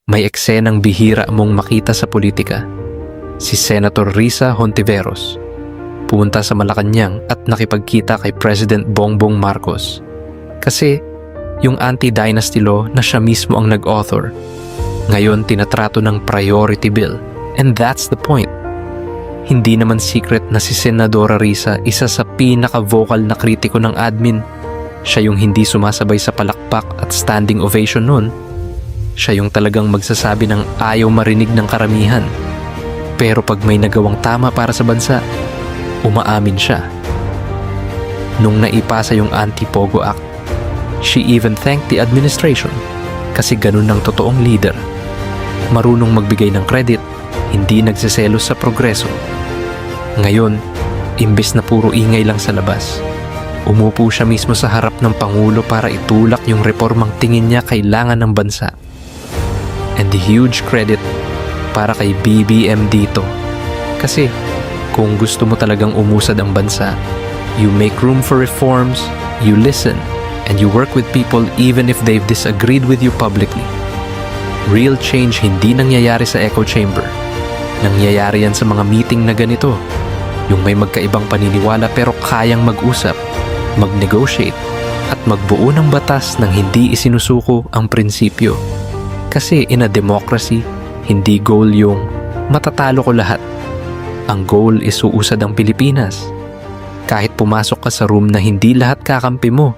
may eksenang bihira mong makita sa politika. Si Senator Risa Hontiveros pumunta sa Malacanang at nakipagkita kay President Bongbong Marcos. Kasi yung anti-dynasty law na siya mismo ang nag-author, ngayon tinatrato ng priority bill. And that's the point. Hindi naman secret na si Senadora Risa isa sa pinaka-vocal na kritiko ng admin. Siya yung hindi sumasabay sa palakpak at standing ovation nun. Siya yung talagang magsasabi ng ayaw marinig ng karamihan. Pero pag may nagawang tama para sa bansa, umaamin siya. Nung naipasa yung Anti-Pogo Act, she even thanked the administration kasi ganun ang totoong leader. Marunong magbigay ng credit, hindi nagseselos sa progreso. Ngayon, imbes na puro ingay lang sa labas, umupo siya mismo sa harap ng Pangulo para itulak yung reformang tingin niya kailangan ng bansa. And the huge credit para kay BBM dito. Kasi kung gusto mo talagang umusad ang bansa, you make room for reforms, you listen, and you work with people even if they've disagreed with you publicly. Real change hindi nangyayari sa echo chamber. Nangyayari yan sa mga meeting na ganito. Yung may magkaibang paniniwala pero kayang mag-usap, mag-negotiate, at magbuo ng batas nang hindi isinusuko ang prinsipyo. Kasi in a democracy, hindi goal yung matatalo ko lahat. Ang goal is uusad ang Pilipinas. Kahit pumasok ka sa room na hindi lahat kakampi mo,